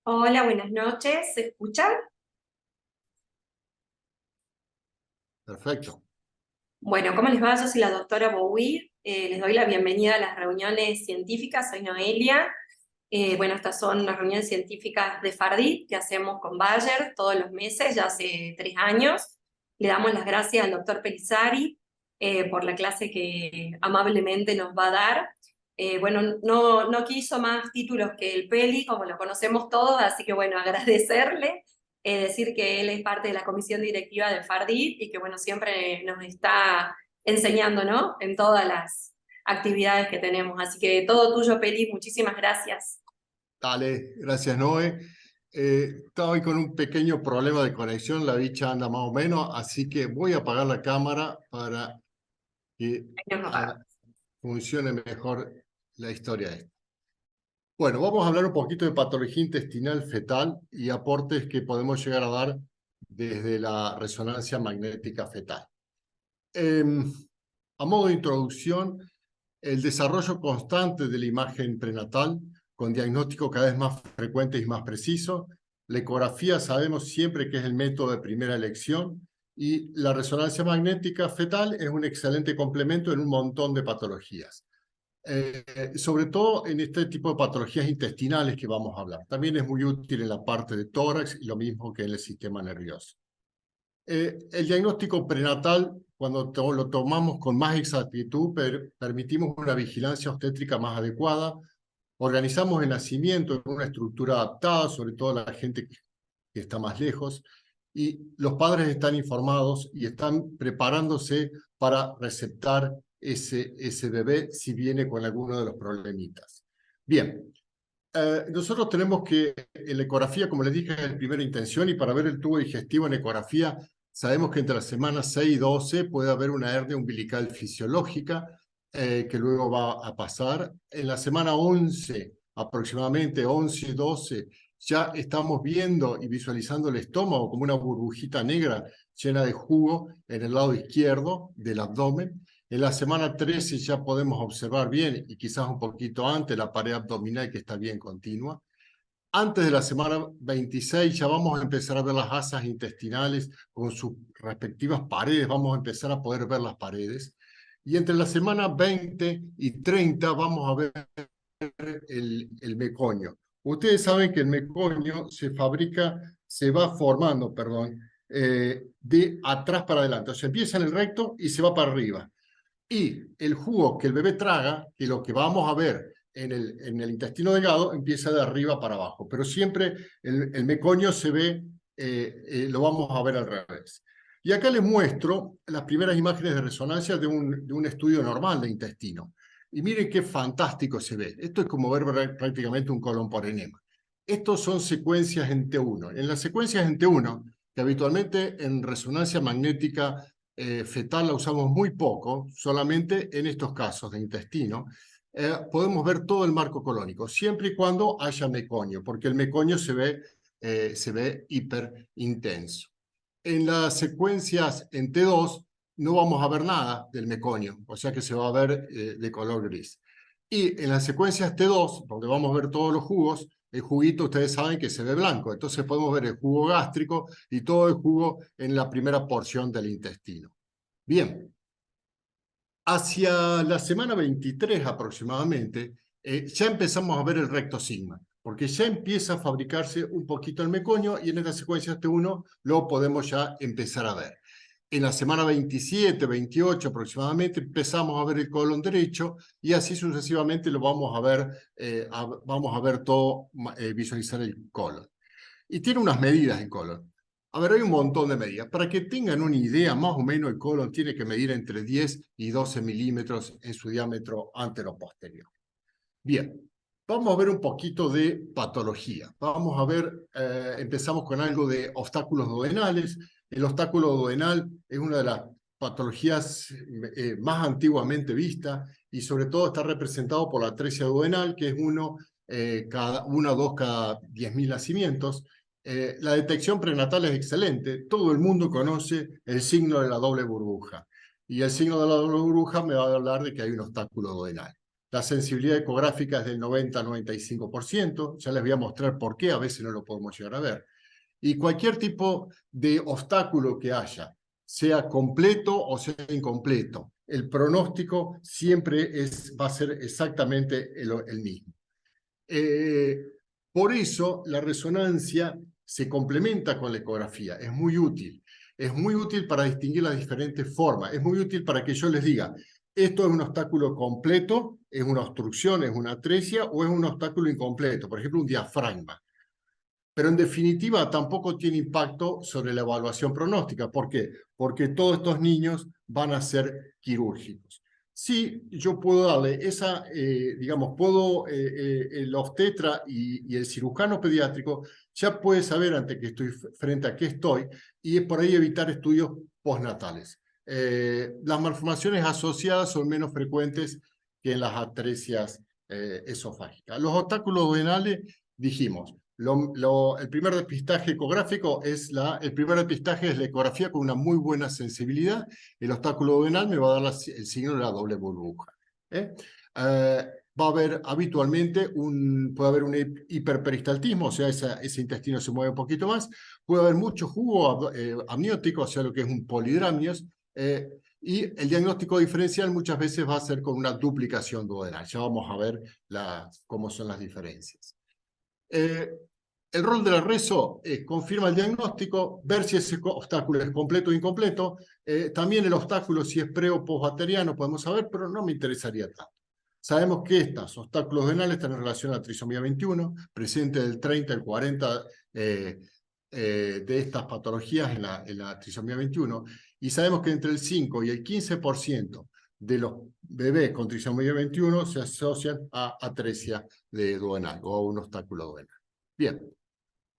Hola, buenas noches. ¿Se escuchan? Perfecto. Bueno, ¿cómo les va? Yo soy la doctora Bowie. Les doy la bienvenida a las reuniones científicas. Soy Noelia. Bueno, estas son las reuniones científicas de FARDIT que hacemos con Bayer todos los meses, ya hace 3 años. Le damos las gracias al doctor Pelizari por la clase que amablemente nos va a dar. Bueno, no quiso más títulos que el Peli, como lo conocemos todos, así que bueno, agradecerle, decir que él es parte de la comisión directiva de FARDIT y que bueno, siempre nos está enseñando, ¿no? En todas las actividades que tenemos. Así que todo tuyo, Peli, muchísimas gracias. Dale, gracias Noé. Estaba hoy con un pequeño problema de conexión, la bicha anda más o menos, así que voy a apagar la cámara para que funcione mejor la historia esta. Bueno, vamos a hablar un poquito de patología intestinal fetal y aportes que podemos llegar a dar desde la resonancia magnética fetal. A modo de introducción, el desarrollo constante de la imagen prenatal, con diagnóstico cada vez más frecuente y más preciso. La ecografía sabemos siempre que es el método de primera elección y la resonancia magnética fetal es un excelente complemento en un montón de patologías. Sobre todo en este tipo de patologías intestinales que vamos a hablar. También es muy útil en la parte de tórax y lo mismo que en el sistema nervioso. El diagnóstico prenatal, cuando lo tomamos con más exactitud, permitimos una vigilancia obstétrica más adecuada, organizamos el nacimiento en una estructura adaptada, sobre todo la gente que está más lejos, y los padres están informados y están preparándose para receptar ese bebé si viene con alguno de los problemitas. Bien, nosotros tenemos que, en la ecografía, como les dije, es la primera intención, y para ver el tubo digestivo en ecografía, sabemos que entre las semanas 6 y 12 puede haber una hernia umbilical fisiológica que luego va a pasar. En la semana 11, aproximadamente 11 y 12, ya estamos viendo y visualizando el estómago como una burbujita negra llena de jugo en el lado izquierdo del abdomen. En la semana 13 ya podemos observar bien, y quizás un poquito antes, la pared abdominal que está bien continua. Antes de la semana 26 ya vamos a empezar a ver las asas intestinales con sus respectivas paredes, vamos a empezar a poder ver las paredes. Y entre la semana 20 y 30 vamos a ver el meconio. Ustedes saben que el meconio se va formando, perdón, de atrás para adelante. O sea, empieza en el recto y se va para arriba. Y el jugo que el bebé traga, que lo que vamos a ver en el intestino delgado, empieza de arriba para abajo. Pero siempre el meconio se ve, lo vamos a ver al revés. Y acá les muestro las primeras imágenes de resonancia de un estudio normal de intestino. Y miren qué fantástico se ve. Esto es como ver prácticamente un colon por enema. Estos son secuencias en T1. En las secuencias en T1, que habitualmente en resonancia magnética fetal la usamos muy poco, solamente en estos casos de intestino, podemos ver todo el marco colónico, siempre y cuando haya meconio, porque el meconio se ve hiper intenso. En las secuencias en T2 no vamos a ver nada del meconio, o sea que se va a ver de color gris. Y en las secuencias T2, donde vamos a ver todos los jugos, el juguito ustedes saben que se ve blanco, entonces podemos ver el jugo gástrico y todo el jugo en la primera porción del intestino. Bien, hacia la semana 23 aproximadamente, ya empezamos a ver el recto sigma, porque ya empieza a fabricarse un poquito el meconio y en esta secuencia T1 lo podemos ya empezar a ver. En la semana 27, 28 aproximadamente empezamos a ver el colon derecho y así sucesivamente lo vamos a ver, vamos a ver todo, visualizar el colon. Y tiene unas medidas el colon. A ver, hay un montón de medidas. Para que tengan una idea, más o menos el colon tiene que medir entre 10 y 12 milímetros en su diámetro antero-posterior. Bien, vamos a ver un poquito de patología. Vamos a ver, empezamos con algo de obstáculos duodenales. El obstáculo duodenal es una de las patologías más antiguamente vistas y sobre todo está representado por la atresia duodenal, que es uno o dos cada 10.000 nacimientos. La detección prenatal es excelente. Todo el mundo conoce el signo de la doble burbuja. Y el signo de la doble burbuja me va a hablar de que hay un obstáculo duodenal. La sensibilidad ecográfica es del 90-95%, ya les voy a mostrar por qué, a veces no lo podemos llegar a ver. Y cualquier tipo de obstáculo que haya, sea completo o sea incompleto, el pronóstico siempre va a ser exactamente el mismo. Por eso la resonancia se complementa con la ecografía, es muy útil. Es muy útil para distinguir las diferentes formas, es muy útil para que yo les diga, esto es un obstáculo completo, es una obstrucción, es una atresia o es un obstáculo incompleto, por ejemplo un diafragma. Pero en definitiva tampoco tiene impacto sobre la evaluación pronóstica. ¿Por qué? Porque todos estos niños van a ser quirúrgicos. Sí, yo puedo darle esa, digamos, el obstetra y el cirujano pediátrico ya puede saber ante que estoy frente a qué estoy y por ahí evitar estudios postnatales. Las malformaciones asociadas son menos frecuentes que en las atresias esofágicas. Los obstáculos duodenales, dijimos, el primer depistaje ecográfico el primer depistaje es la ecografía con una muy buena sensibilidad. El obstáculo duodenal me va a dar el signo de la doble burbuja. Va a haber habitualmente puede haber un hiperperistaltismo, o sea, ese intestino se mueve un poquito más. Puede haber mucho jugo amniótico, o sea, lo que es un polidramnios. Y el diagnóstico diferencial muchas veces va a ser con una duplicación duodenal. Ya vamos a ver cómo son las diferencias. El rol de la reso confirma el diagnóstico, ver si ese obstáculo es completo o incompleto. También el obstáculo, si es pre o postbacteriano, podemos saber, pero no me interesaría tanto. Sabemos que estos obstáculos duodenales están en relación a la trisomía 21, presente del 30 al 40 de estas patologías en la trisomía 21, y sabemos que entre el 5 y el 15% de los bebés con trisomía 21 se asocian a atresia duodenal o a un obstáculo duodenal. Bien,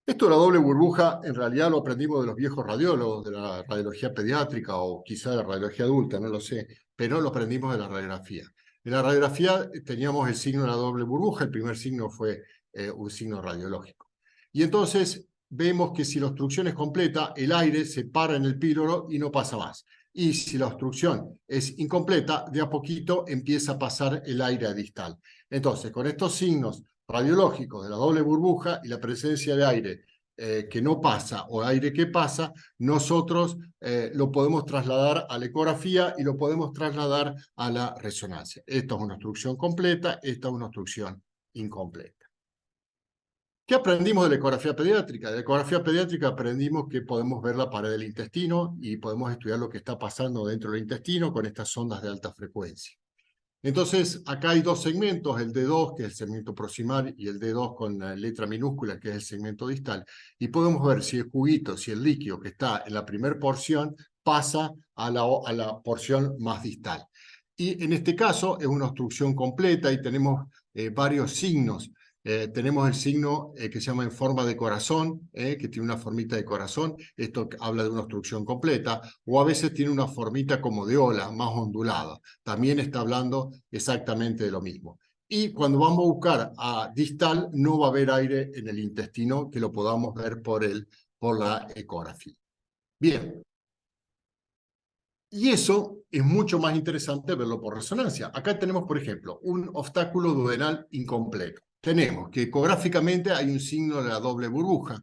esto de la doble burbuja en realidad lo aprendimos de los viejos radiólogos, de la radiología pediátrica o quizá de la radiología adulta, no lo sé, pero lo aprendimos de la radiografía. En la radiografía teníamos el signo de la doble burbuja, el primer signo fue un signo radiológico. Y entonces vemos que si la obstrucción es completa, el aire se para en el píloro y no pasa más. Y si la obstrucción es incompleta, de a poquito empieza a pasar el aire distal. Entonces, con estos signos radiológicos de la doble burbuja y la presencia de aire que no pasa o aire que pasa, nosotros lo podemos trasladar a la ecografía y lo podemos trasladar a la resonancia. Esto es una obstrucción completa, esta es una obstrucción incompleta. ¿Qué aprendimos de la ecografía pediátrica? De la ecografía pediátrica aprendimos que podemos ver la pared del intestino y podemos estudiar lo que está pasando dentro del intestino con estas ondas de alta frecuencia. Entonces, acá hay dos segmentos, el D2, que es el segmento proximal, y el D2 con la letra minúscula, que es el segmento distal. Y podemos ver si el juguito, si el líquido que está en la primera porción pasa a la porción más distal. Y en este caso es una obstrucción completa y tenemos varios signos. Tenemos el signo que se llama en forma de corazón, que tiene una formita de corazón. Esto habla de una obstrucción completa. O a veces tiene una formita como de ola, más ondulada. También está hablando exactamente de lo mismo. Y cuando vamos a buscar a distal, no va a haber aire en el intestino que lo podamos ver por la ecografía. Bien. Y eso es mucho más interesante verlo por resonancia. Acá tenemos, por ejemplo, un obstáculo duodenal incompleto. Tenemos que ecográficamente hay un signo de la doble burbuja.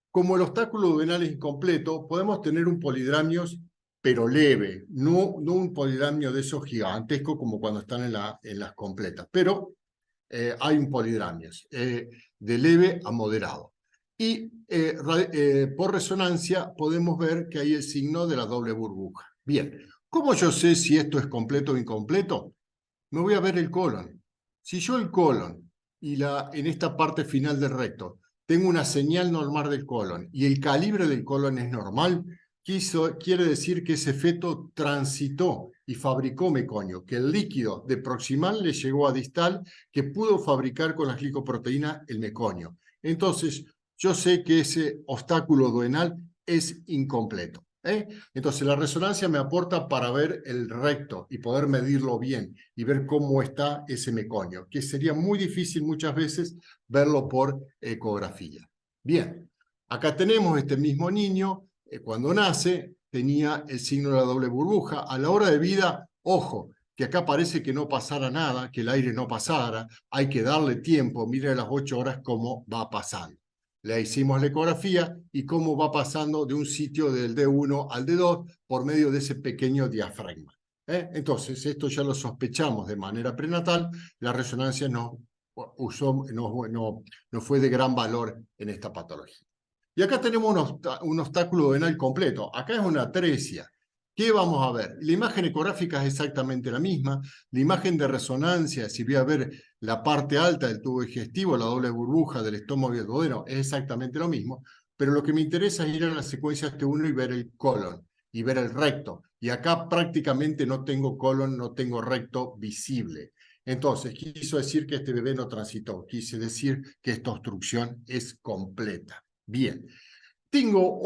Como el obstáculo duodenal es incompleto, podemos tener un polidramnios, pero leve, no un polidramnio de esos gigantescos como cuando están en las completas, pero hay un polidramnios de leve a moderado. Y por resonancia podemos ver que hay el signo de la doble burbuja. Bien, ¿cómo yo sé si esto es completo o incompleto? Me voy a ver el colon. Si yo el colon y en esta parte final del recto tengo una señal normal del colon y el calibre del colon es normal, quiere decir que ese feto transitó y fabricó meconio, que el líquido de proximal le llegó a distal, que pudo fabricar con las glicoproteínas el meconio. Entonces, yo sé que ese obstáculo duodenal es incompleto. Entonces la resonancia me aporta para ver el recto y poder medirlo bien y ver cómo está ese meconio, que sería muy difícil muchas veces verlo por ecografía. Bien, acá tenemos este mismo niño, cuando nace tenía el signo de la doble burbuja. A la hora de vida, ojo, que acá parece que no pasara nada, que el aire no pasara, hay que darle tiempo, mire a las 8 horas cómo va pasando. Le hicimos la ecografía y cómo va pasando de un sitio del D1 al D2 por medio de ese pequeño diafragma. Entonces, esto ya lo sospechamos de manera prenatal, la resonancia no fue de gran valor en esta patología. Y acá tenemos un obstáculo duodenal completo. Acá es una atresia. ¿Qué vamos a ver? La imagen ecográfica es exactamente la misma. La imagen de resonancia, si voy a ver la parte alta del tubo digestivo, la doble burbuja del estómago y el duodeno, es exactamente lo mismo. Pero lo que me interesa es ir a la secuencia T1 y ver el colon y ver el recto. Y acá prácticamente no tengo colon, no tengo recto visible. Entonces, quiso decir que este bebé no transitó. Quise decir que esta obstrucción es completa. Bien, tengo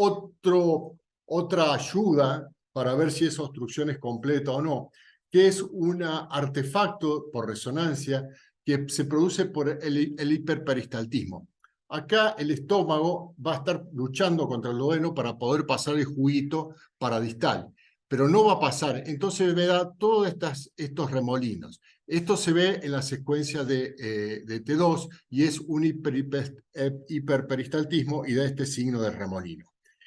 otra ayuda para ver si esa obstrucción es completa o no, que es un artefacto por resonancia que se produce por el hiperperistaltismo. Acá el estómago va a estar luchando contra el duodeno para poder pasar el juguito paradistal, pero no va a pasar. Entonces me da todos estos remolinos. Esto se ve en la secuencia de T2 y es un hiperperistaltismo y da este signo de remolino.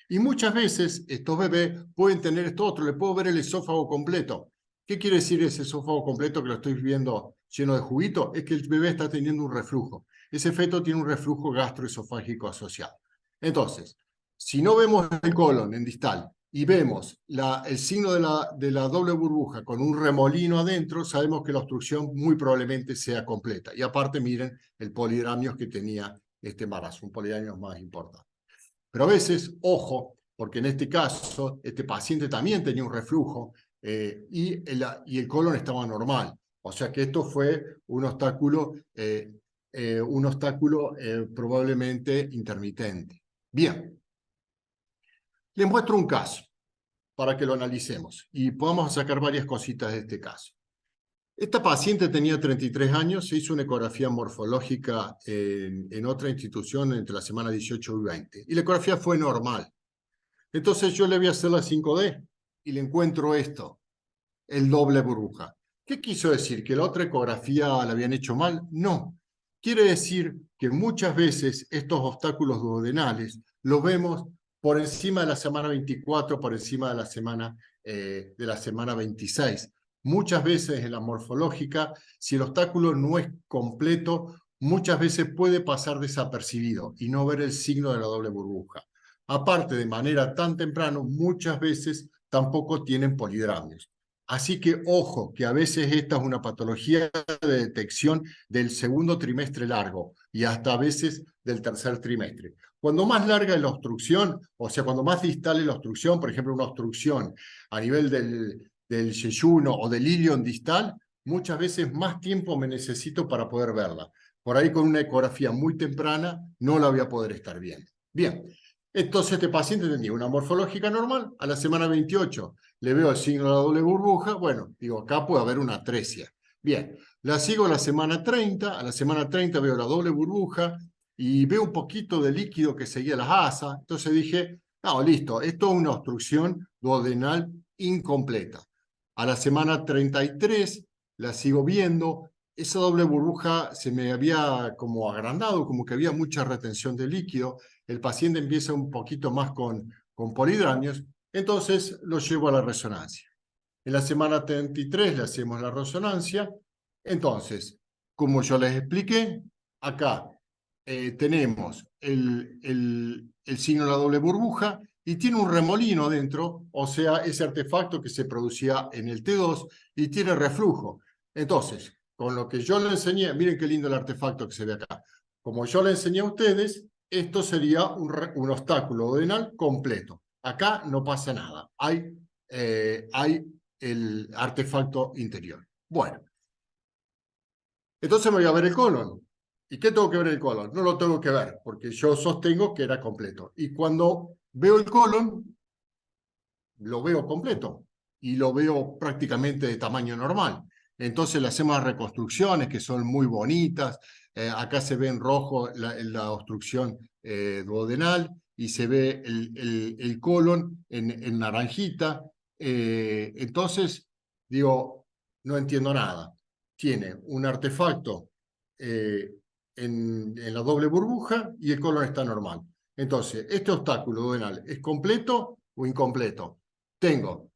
Y muchas veces estos bebés pueden tener esto otro, le puedo ver el esófago completo. ¿Qué quiere decir ese esófago completo que lo estoy viendo lleno de juguito? Es que el bebé está teniendo un reflujo. Ese feto tiene un reflujo gastroesofágico asociado. Entonces, si no vemos el colon en distal y vemos el signo de la doble burbuja con un remolino adentro, sabemos que la obstrucción muy probablemente sea completa. Y aparte, miren el polidramios que tenía este embarazo, un polidramios más importante. Pero a veces, ojo, porque en este caso, este paciente también tenía un reflujo y el colon estaba normal. O sea que esto fue un obstáculo probablemente intermitente. Bien, les muestro un caso para que lo analicemos y podamos sacar varias cositas de este caso. Esta paciente tenía 33 años, se hizo una ecografía morfológica en otra institución entre la semana 18 y 20, y la ecografía fue normal. Entonces yo le voy a hacer la 5D y le encuentro esto, el doble burbuja. ¿Qué quiso decir? ¿Que la otra ecografía la habían hecho mal? No. Quiere decir que muchas veces estos obstáculos duodenales los vemos por encima de la semana 24, por encima de la semana 26. Muchas veces en la morfológica, si el obstáculo no es completo, muchas veces puede pasar desapercibido y no ver el signo de la doble burbuja. Aparte, de manera tan temprano, muchas veces tampoco tienen polidramios. Así que ojo, que a veces esta es una patología de detección del segundo trimestre largo y hasta a veces del tercer trimestre. Cuando más larga es la obstrucción, o sea, cuando más distal es la obstrucción, por ejemplo, una obstrucción a nivel del yeyuno o del ilion distal, muchas veces más tiempo me necesito para poder verla. Por ahí con una ecografía muy temprana no la voy a poder estar viendo. Bien, entonces este paciente tenía una morfológica normal, a la semana 28 le veo el signo de la doble burbuja, bueno, digo, acá puede haber una atresia. Bien, la sigo a la semana 30 veo la doble burbuja y veo un poquito de líquido que seguía las asas, entonces dije, no, listo, esto es una obstrucción duodenal incompleta. A la semana 33 la sigo viendo, esa doble burbuja se me había como agrandado, como que había mucha retención de líquido, el paciente empieza un poquito más con polidramios, entonces lo llevo a la resonancia. En la semana 33 le hacemos la resonancia. Entonces, como yo les expliqué, acá tenemos el signo de la doble burbuja y tiene un remolino adentro, o sea, ese artefacto que se producía en el T2 y tiene reflujo. Entonces, con lo que yo le enseñé, miren qué lindo el artefacto que se ve acá. Como yo le enseñé a ustedes, esto sería un obstáculo duodenal completo. Acá no pasa nada. Hay el artefacto interior. Bueno, entonces me voy a ver el colon. ¿Y qué tengo que ver el colon? No lo tengo que ver, porque yo sostengo que era completo. Y cuando veo el colon, lo veo completo y lo veo prácticamente de tamaño normal. Entonces le hacemos reconstrucciones que son muy bonitas. Acá se ve en rojo la obstrucción duodenal y se ve el colon en naranjita. Entonces, digo, no entiendo nada. Tiene un artefacto en la doble burbuja y el colon está normal. Entonces, ¿este obstáculo duodenal es completo o incompleto? Tengo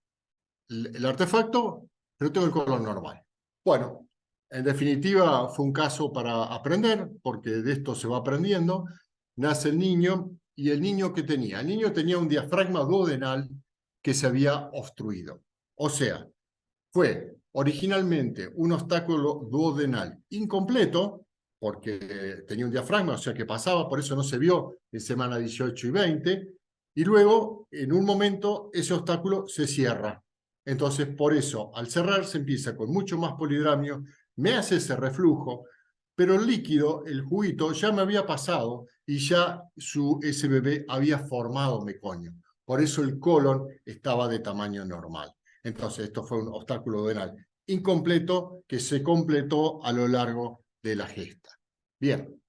el artefacto, pero tengo el colon normal. Bueno, en definitiva fue un caso para aprender, porque de esto se va aprendiendo. Nace el niño, y el niño ¿qué tenía? El niño tenía un diafragma duodenal que se había obstruido. O sea, fue originalmente un obstáculo duodenal incompleto, porque tenía un diafragma, o sea que pasaba, por eso no se vio en semana 18 y 20, y luego, en un momento, ese obstáculo se cierra. Entonces, por eso, al cerrar, se empieza con mucho más polidramio, me hace ese reflujo, pero el líquido, el juguito, ya me había pasado y ya ese bebé había formado meconio. Por eso el colon estaba de tamaño normal. Entonces, esto fue un obstáculo duodenal incompleto que se completó a lo largo de la gesta. Bien.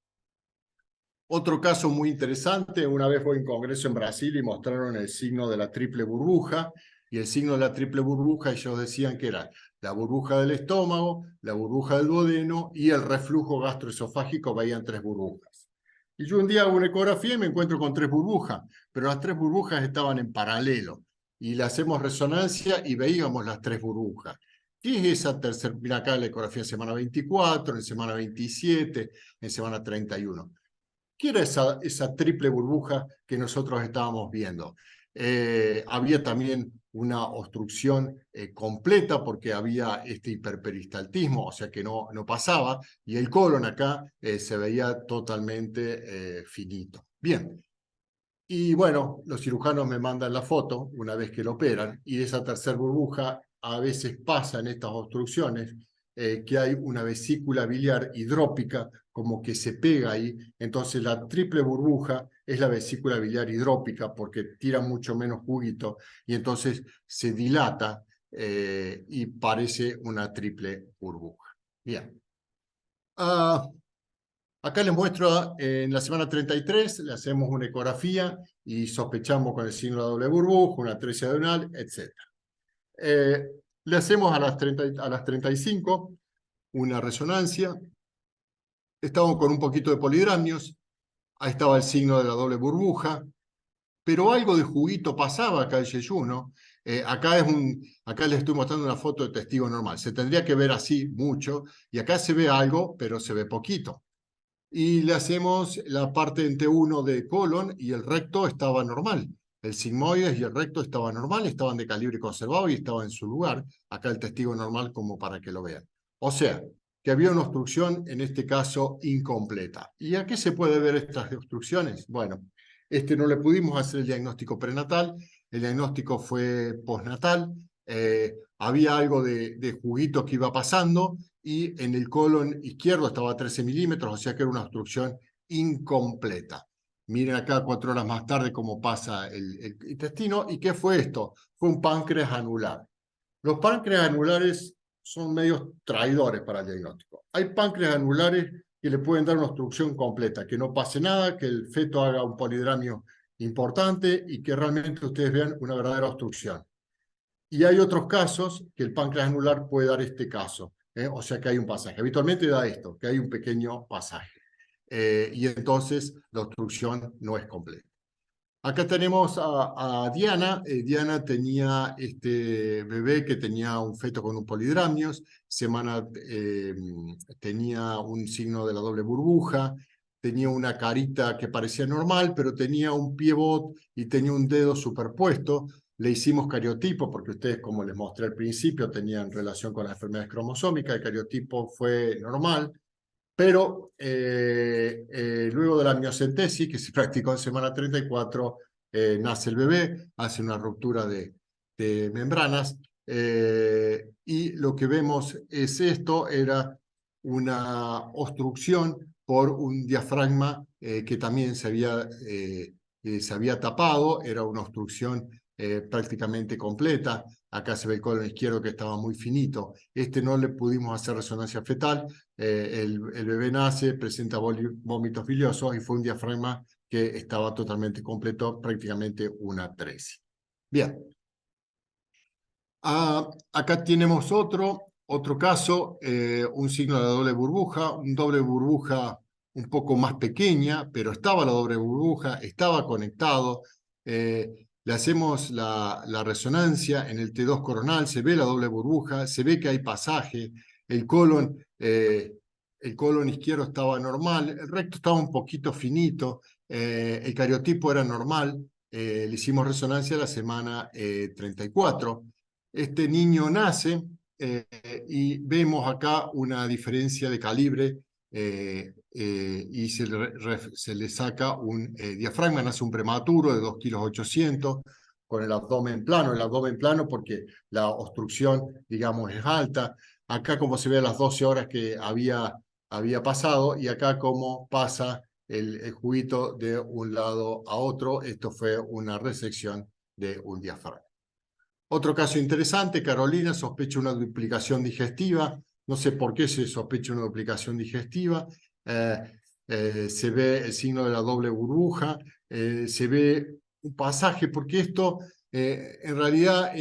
Otro caso muy interesante, una vez fue en congreso en Brasil y mostraron el signo de la triple burbuja, y el signo de la triple burbuja ellos decían que era la burbuja del estómago, la burbuja del duodeno y el reflujo gastroesofágico, veían 3 burbujas. Y yo un día hago una ecografía y me encuentro con 3 burbujas, pero las 3 burbujas estaban en paralelo, y le hacemos resonancia y veíamos las 3 burbujas. ¿Qué es esa tercera? Mira acá la ecografía en semana 24, en semana 27, en semana 31. ¿Qué era esa triple burbuja que nosotros estábamos viendo? Había también una obstrucción completa porque había este hiperperistaltismo, o sea que no pasaba, y el colon acá se veía totalmente finito. Bien, y bueno, los cirujanos me mandan la foto una vez que lo operan, y esa tercera burbuja a veces pasa en estas obstrucciones, que hay una vesícula biliar hidrópica como que se pega ahí. Entonces la triple burbuja es la vesícula biliar hidrópica porque tira mucho menos juguito y entonces se dilata y parece una triple burbuja. Bien. Acá les muestro en la semana 33, le hacemos una ecografía y sospechamos con el signo de doble burbuja, una atresia duodenal, etc. Le hacemos a las 35 una resonancia. Estamos con un poquito de polidramios. Ahí estaba el signo de la doble burbuja. Pero algo de juguito pasaba acá el yeyuno. Acá les estoy mostrando una foto de testigo normal. Se tendría que ver así mucho. Y acá se ve algo, pero se ve poquito. Y le hacemos la parte en T1 de colon y el recto estaba normal. El sigmoides y el recto estaban normal, estaban de calibre conservado y estaban en su lugar. Acá el testigo normal como para que lo vean. O sea, que había una obstrucción, en este caso, incompleta. ¿Y a qué se puede ver estas obstrucciones? Bueno, no le pudimos hacer el diagnóstico prenatal, el diagnóstico fue postnatal, había algo de juguito que iba pasando, y en el colon izquierdo estaba a 13 milímetros, o sea que era una obstrucción incompleta. Miren acá 4 horas más tarde cómo pasa el intestino. ¿Y qué fue esto? Fue un páncreas anular. Los páncreas anulares son medios traidores para el diagnóstico. Hay páncreas anulares que le pueden dar una obstrucción completa, que no pase nada, que el feto haga un polidramio importante y que realmente ustedes vean una verdadera obstrucción. Y hay otros casos que el páncreas anular puede dar este caso, o sea que hay un pasaje. Habitualmente da esto, que hay un pequeño pasaje. Y entonces la obstrucción no es completa. Acá tenemos a Diana. Diana tenía este bebé que tenía un feto con un polidramios, tenía un signo de la doble burbuja, tenía una carita que parecía normal, pero tenía un piebot y tenía un dedo superpuesto. Le hicimos cariotipo porque ustedes, como les mostré al principio, tenían relación con las enfermedades cromosómicas. El cariotipo fue normal. Pero luego de la amniocentesis, que se practicó en semana 34, nace el bebé, hace una ruptura de membranas, y lo que vemos es esto, era una obstrucción por un diafragma que también se había tapado, era una obstrucción prácticamente completa. Acá se ve el colon izquierdo que estaba muy finito. No le pudimos hacer resonancia fetal. El bebé nace, presenta vómitos biliosos y fue un diafragma que estaba totalmente completo, prácticamente una atresia. Bien. Acá tenemos otro Otro caso, un signo de la doble burbuja, un doble burbuja un poco más pequeña, pero estaba la doble burbuja, estaba conectado. Le hacemos la resonancia en el T2 coronal, se ve la doble burbuja, se ve que hay pasaje, el colon, el colon izquierdo estaba normal, el recto estaba un poquito finito, el cariotipo era normal, le hicimos resonancia la semana 34. Este niño nace y vemos acá una diferencia de calibre y se le saca un diafragma, nace un prematuro de 2,8 kilos, con el abdomen plano porque la obstrucción, digamos, es alta. Acá como se ve a las 12 horas que había pasado y acá como pasa el juguito de un lado a otro. Esto fue una resección de un diafragma. Otro caso interesante, Carolina sospecha una duplicación digestiva. No sé por qué se sospecha una duplicación digestiva. Se ve el signo de la doble burbuja, se ve un pasaje, porque esto en realidad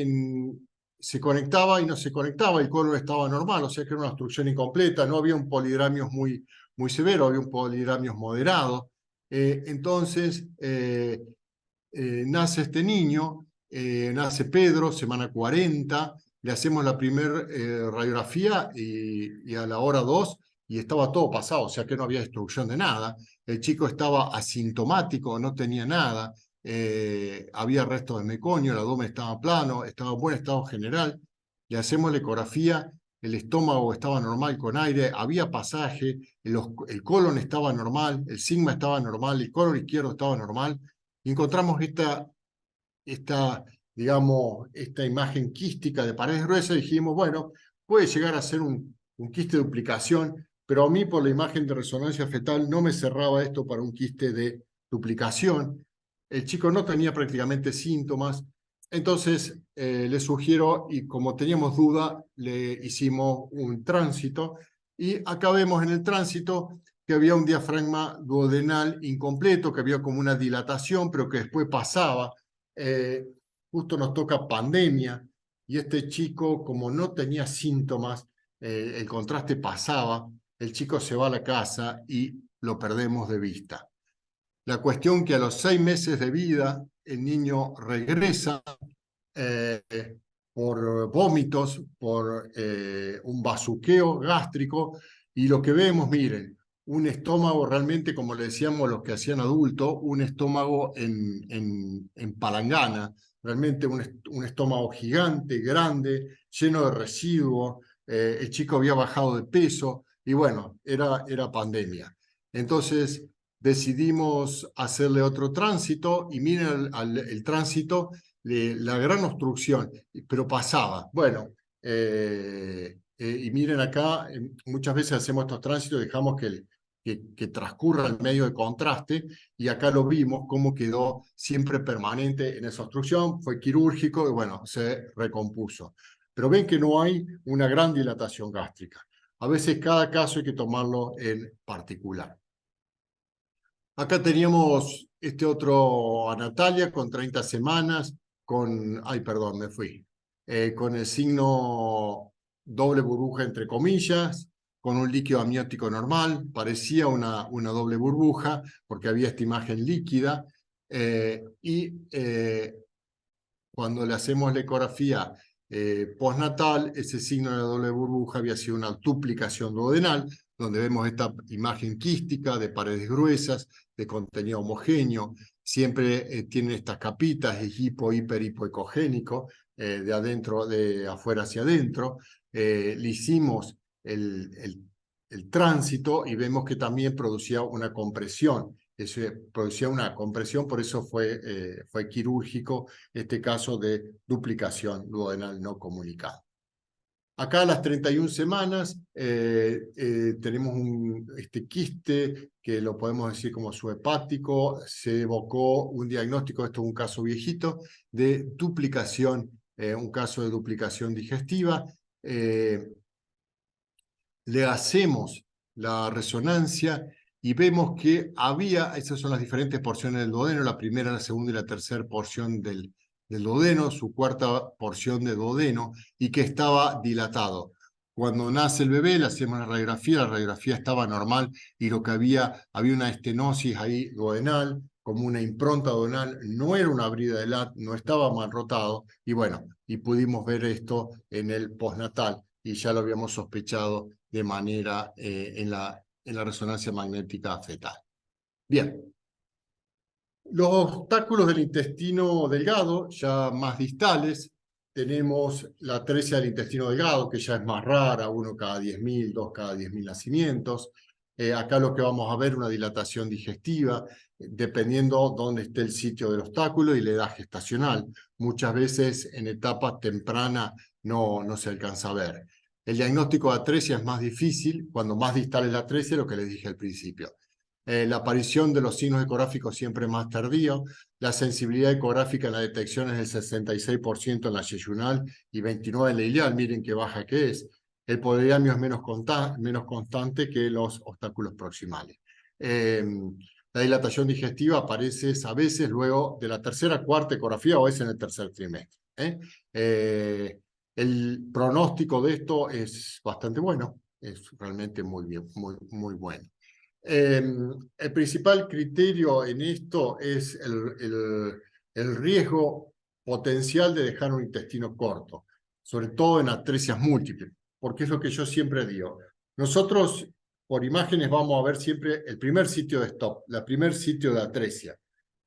se conectaba y no se conectaba, el colon estaba normal, o sea que era una obstrucción incompleta, no había un polidramios muy severo, había un polidramios moderado. Entonces, nace este niño, nace Pedro, semana 40, le hacemos la primera radiografía y a la hora 2 y estaba todo pasado, o sea que no había destrucción de nada. El chico estaba asintomático, no tenía nada, había restos de meconio, el abdomen estaba plano, estaba en buen estado general. Le hacemos la ecografía, el estómago estaba normal con aire, había pasaje, el colon estaba normal, el sigma estaba normal, el colon izquierdo estaba normal. Y encontramos digamos, esta imagen quística de paredes gruesas y dijimos, bueno, puede llegar a ser un quiste de duplicación, pero a mí por la imagen de resonancia fetal no me cerraba esto para un quiste de duplicación. El chico no tenía prácticamente síntomas, entonces le sugiero, y como teníamos duda, le hicimos un tránsito, y acá vemos en el tránsito que había un diafragma duodenal incompleto, que había como una dilatación, pero que después pasaba. Justo nos toca pandemia, y este chico, como no tenía síntomas, el contraste pasaba, el chico se va a la casa y lo perdemos de vista. La cuestión que a los 6 meses de vida, el niño regresa eh, por vómitos, por un bazuqueo gástrico, y lo que vemos, miren, un estómago realmente, como le decíamos los que hacían adultos, un estómago en palangana, realmente un estómago gigante, grande, lleno de residuos. El chico había bajado de peso y bueno, era pandemia. Entonces decidimos hacerle otro tránsito y miren el tránsito, la gran obstrucción, pero pasaba. Bueno, y miren acá, muchas veces hacemos estos tránsitos, dejamos que transcurra el medio de contraste, y acá lo vimos cómo quedó siempre permanente en esa obstrucción, fue quirúrgico y bueno, se recompuso. Pero ven que no hay una gran dilatación gástrica. A veces cada caso hay que tomarlo en particular. Acá teníamos este otro a Natalia con 30 semanas, ay, perdón, me fui, con el signo doble burbuja entre comillas, con un líquido amniótico normal, parecía una doble burbuja porque había esta imagen líquida, cuando le hacemos la ecografía postnatal, ese signo de la doble burbuja había sido una duplicación duodenal, donde vemos esta imagen quística de paredes gruesas, de contenido homogéneo, siempre tienen estas capitas, es hipoecogénico, de afuera hacia adentro. Le hicimos el tránsito y vemos que también producía una compresión. Eso producía una compresión, por eso fue quirúrgico este caso de duplicación duodenal no comunicada. Acá a las 31 semanas tenemos este quiste que lo podemos decir como subhepático. Se evocó un diagnóstico, esto es un caso viejito, de duplicación, un caso de duplicación digestiva. Le hacemos la resonancia y vemos que esas son las diferentes porciones del duodeno, la primera, la segunda y la tercera porción del duodeno, su cuarta porción de duodeno, y que estaba dilatado. Cuando nace el bebé, le hacemos la radiografía estaba normal y lo que había una estenosis ahí duodenal, como una impronta duodenal, no era una brida de lat, no estaba mal rotado, y bueno, y pudimos ver esto en el postnatal, y ya lo habíamos sospechado de manera en la resonancia magnética fetal. Bien. Los obstáculos del intestino delgado, ya más distales, tenemos la atresia del intestino delgado, que ya es más rara, 1 cada 10.000, 2 cada 10.000 nacimientos. Acá lo que vamos a ver, una dilatación digestiva, dependiendo dónde esté el sitio del obstáculo y la edad gestacional. Muchas veces en etapa temprana no se alcanza a ver. El diagnóstico de atresia es más difícil, cuando más distal es la atresia, lo que les dije al principio. La aparición de los signos ecográficos siempre más tardío. La sensibilidad ecográfica en la detección es del 66% en la yeyunal y 29% en la ileal. Miren qué baja que es. El poligamio es menos constante que los obstáculos proximales. La dilatación digestiva aparece a veces luego de la tercera, cuarta ecografía o es en el tercer trimestre. El pronóstico de esto es bastante bueno, es realmente muy bien, muy bueno. El principal criterio en esto es el riesgo potencial de dejar un intestino corto, sobre todo en atresias múltiples, porque es lo que yo siempre digo. Nosotros, por imágenes, vamos a ver siempre el primer sitio de stop, el primer sitio de atresia.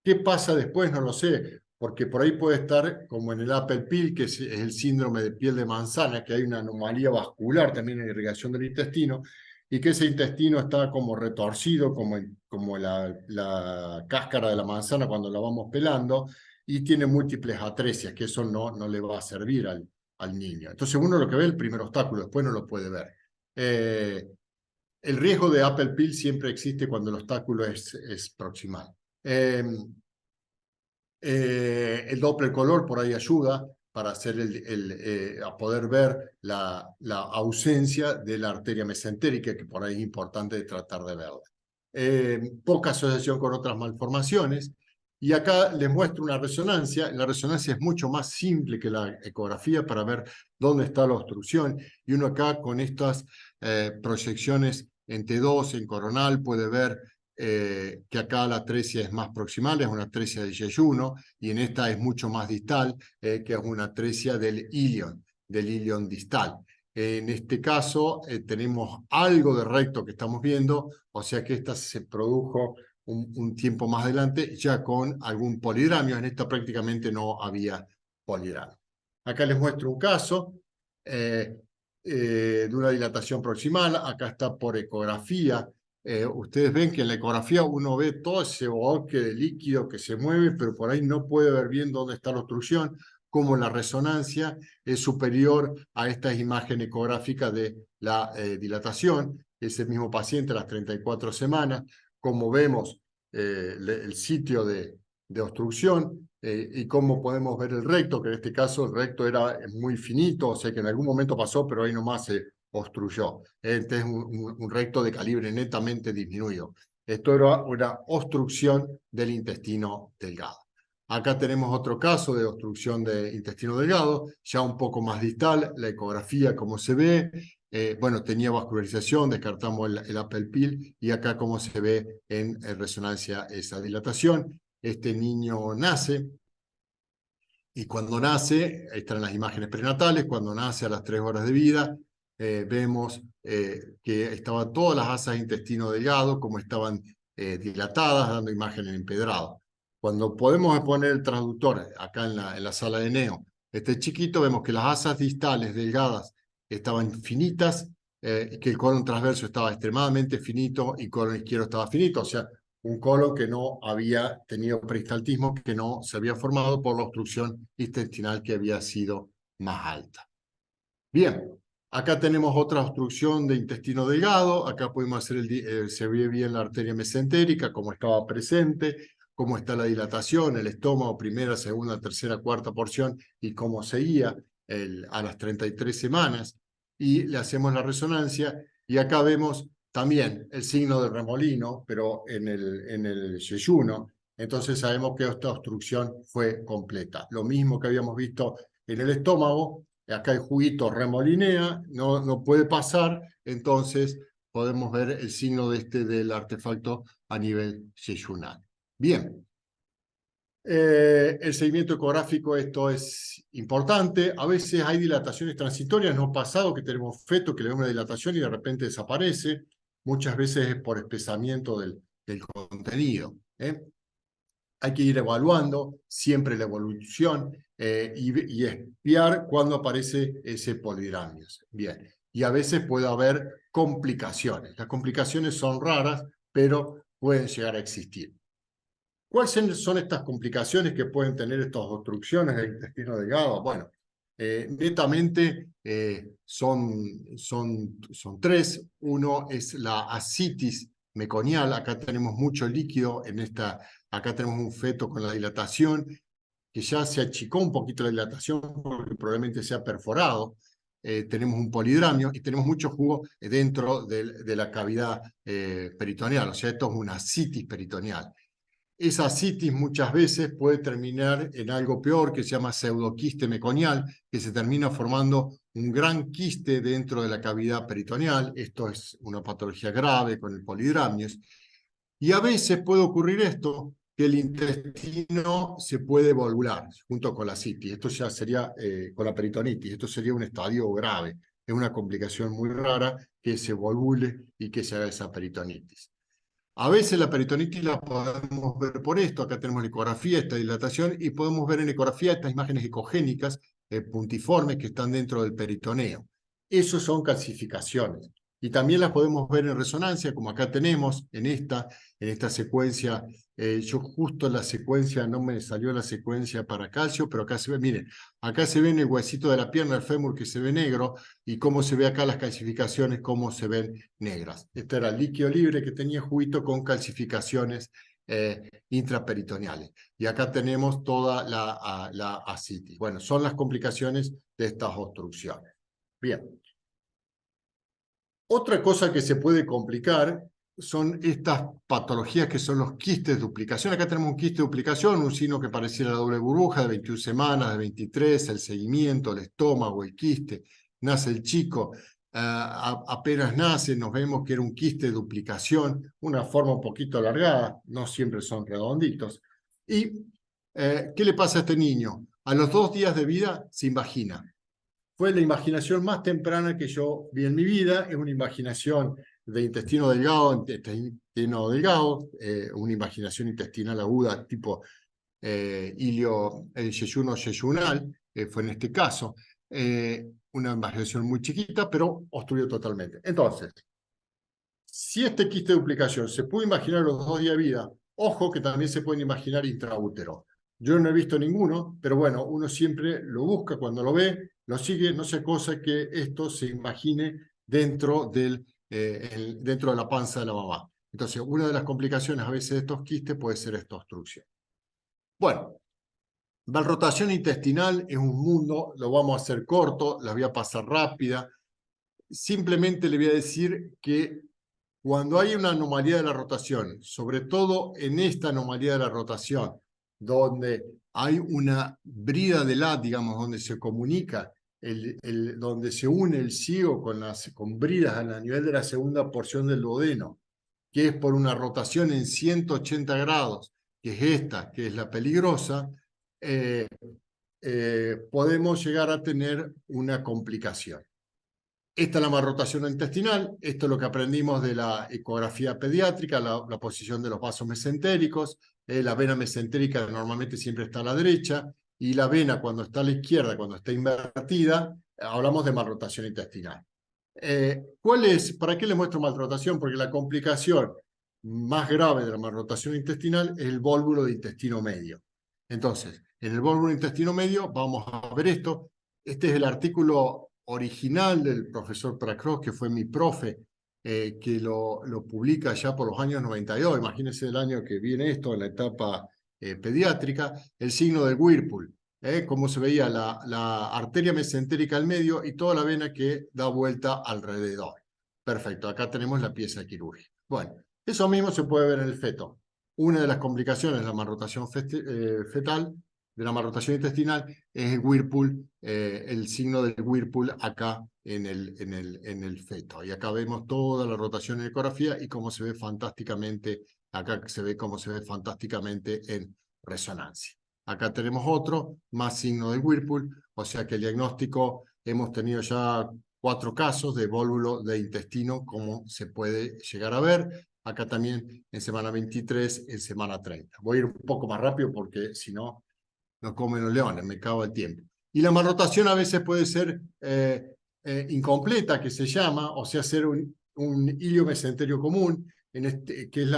¿Qué pasa después? No lo sé, porque por ahí puede estar como en el Apple Peel, que es el síndrome de piel de manzana, que hay una anomalía vascular también en la irrigación del intestino, y que ese intestino está como retorcido, como la cáscara de la manzana cuando la vamos pelando, y tiene múltiples atresias, que eso no le va a servir al niño. Entonces uno lo que ve es el primer obstáculo, después no lo puede ver. El riesgo de Apple Peel siempre existe cuando el obstáculo es proximal. El Doppler color por ahí ayuda para hacer a poder ver la ausencia de la arteria mesentérica, que por ahí es importante tratar de verla. Poca asociación con otras malformaciones. Y acá les muestro una resonancia. La resonancia es mucho más simple que la ecografía para ver dónde está la obstrucción. Y uno acá con estas proyecciones en T2, en coronal, puede ver que acá la atresia es más proximal, es una atresia de yeyuno, y en esta es mucho más distal, que es una atresia del ilion distal. En este caso tenemos algo de recto que estamos viendo, o sea que esta se produjo un tiempo más adelante ya con algún polidramio. En esta prácticamente no había polidramio. Acá les muestro un caso de una dilatación proximal. Acá está por ecografía. Ustedes ven que en la ecografía uno ve todo ese boque de líquido que se mueve, pero por ahí no puede ver bien dónde está la obstrucción, como la resonancia es superior a esta imagen ecográfica de la dilatación. Ese mismo paciente a las 34 semanas, como vemos el sitio de obstrucción y cómo podemos ver el recto, que en este caso el recto era muy finito, o sea que en algún momento pasó, pero ahí nomás se obstruyó. Este es un recto de calibre netamente disminuido. Esto era una obstrucción del intestino delgado. Acá tenemos otro caso de obstrucción de intestino delgado, ya un poco más distal, la ecografía como se ve, bueno, tenía vascularización, descartamos el Apple Peel, y acá como se ve en resonancia esa dilatación. Este niño nace, y cuando nace, están las imágenes prenatales, cuando nace a las 3 horas de vida, vemos que estaban todas las asas de intestino delgado, como estaban dilatadas, dando imagen en empedrado. Cuando podemos poner el transductor acá en la sala de neo, este chiquito, vemos que las asas distales delgadas estaban finitas, que el colon transverso estaba extremadamente finito y el colon izquierdo estaba finito, o sea, un colon que no había tenido peristaltismo, que no se había formado por la obstrucción intestinal que había sido más alta. Bien, acá tenemos otra obstrucción de intestino delgado. Acá podemos hacer se ve bien la arteria mesentérica, cómo estaba presente, cómo está la dilatación, el estómago, primera, segunda, tercera, cuarta porción, y cómo seguía a las 33 semanas. Y le hacemos la resonancia, y acá vemos también el signo del remolino, pero en el yeyuno. Entonces sabemos que esta obstrucción fue completa. Lo mismo que habíamos visto en el estómago, acá el juguito remolinea, no puede pasar, entonces podemos ver el signo del artefacto a nivel yeyunal. Bien. El seguimiento ecográfico, esto es importante. A veces hay dilataciones transitorias, no pasado que tenemos feto, que le vemos una dilatación y de repente desaparece. Muchas veces es por espesamiento del contenido. Hay que ir evaluando siempre la evolución y espiar cuando aparece ese polidramios. Bien. Y a veces puede haber complicaciones. Las complicaciones son raras, pero pueden llegar a existir. ¿Cuáles son estas complicaciones que pueden tener estas obstrucciones del intestino delgado? Bueno, netamente son tres. Uno es la ascitis meconial. Acá tenemos mucho líquido acá tenemos un feto con la dilatación, que ya se achicó un poquito la dilatación porque probablemente se ha perforado. Tenemos un polidramio y tenemos mucho jugo dentro de la cavidad peritoneal. O sea, esto es una ascitis peritoneal. Esa ascitis muchas veces puede terminar en algo peor que se llama pseudoquiste meconial, que se termina formando un gran quiste dentro de la cavidad peritoneal. Esto es una patología grave con el polidramios. Y a veces puede ocurrir esto, que el intestino se puede volvular junto con la ascitis. Esto ya sería con la peritonitis. Esto sería un estadio grave. Es una complicación muy rara que se volvule y que se haga esa peritonitis. A veces la peritonitis la podemos ver por esto. Acá tenemos la ecografía, esta dilatación, y podemos ver en ecografía estas imágenes ecogénicas puntiformes que están dentro del peritoneo. Esos son calcificaciones. Y también las podemos ver en resonancia, como acá tenemos en esta secuencia. Yo justo la secuencia, no me salió la secuencia para calcio, pero acá se ve, miren, acá se ve en el huesito de la pierna, el fémur, que se ve negro, y cómo se ve acá las calcificaciones, cómo se ven negras. Este era el líquido libre que tenía juguito con calcificaciones intraperitoneales. Y acá tenemos toda la ascitis. Bueno, son las complicaciones de estas obstrucciones. Bien. Otra cosa que se puede complicar son estas patologías que son los quistes de duplicación. Acá tenemos un quiste de duplicación, un signo que pareciera la doble burbuja de 21 semanas, de 23, el seguimiento, el estómago, el quiste. Nace el chico, apenas nace, nos vemos que era un quiste de duplicación, una forma un poquito alargada, no siempre son redonditos. ¿Y qué le pasa a este niño? A los 2 días de vida se invagina. Fue la imaginación más temprana que yo vi en mi vida. Es una imaginación de intestino delgado, una imaginación intestinal aguda tipo yeyuno-yeyunal, fue en este caso. Una imaginación muy chiquita, pero obstruyó totalmente. Entonces, si este quiste de duplicación se puede imaginar a los 2 días de vida, ojo que también se pueden imaginar intraútero. Yo no he visto ninguno, pero bueno, uno siempre lo busca cuando lo ve, lo sigue, no sea cosa que esto se imagine dentro de la panza de la mamá. Entonces, una de las complicaciones a veces de estos quistes puede ser esta obstrucción. Bueno, la rotación intestinal es un mundo, lo vamos a hacer corto, la voy a pasar rápida. Simplemente le voy a decir que cuando hay una anomalía de la rotación, sobre todo en esta anomalía de la rotación, donde hay una brida de la, digamos, donde se comunica, donde se une el ciego con bridas a nivel de la segunda porción del duodeno, que es por una rotación en 180 grados, que es esta, que es la peligrosa, podemos llegar a tener una complicación. Esta es la malrotación intestinal, esto es lo que aprendimos de la ecografía pediátrica, la posición de los vasos mesentéricos. La vena mesentérica normalmente siempre está a la derecha, y la vena cuando está a la izquierda, cuando está invertida, hablamos de malrotación intestinal. ¿Para qué les muestro malrotación? Porque la complicación más grave de la malrotación intestinal es el vólvulo de intestino medio. Entonces, en el vólvulo de intestino medio vamos a ver esto. Este es el artículo original del profesor Pracross, que fue mi profe, que lo publica ya por los años 92. Imagínense el año que viene esto, en la etapa pediátrica, el signo del Whirlpool. Cómo se veía la arteria mesentérica al medio y toda la vena que da vuelta alrededor. Perfecto, acá tenemos la pieza quirúrgica. Bueno, eso mismo se puede ver en el feto. Una de las complicaciones es la malrotación fetal, de la malrotación intestinal es el Whirlpool, el signo del Whirlpool acá en el feto. Y acá vemos toda la rotación en ecografía y cómo se ve fantásticamente, acá se ve cómo se ve fantásticamente en resonancia. Acá tenemos otro, más signo del Whirlpool, o sea que el diagnóstico, hemos tenido ya 4 casos de vólvulo de intestino, como se puede llegar a ver. Acá también en semana 23, en semana 30. Voy a ir un poco más rápido porque si no, no comen los leones, me acaba el tiempo. Y la malrotación a veces puede ser incompleta, que se llama, o sea, ser un iliomesenterio común, que es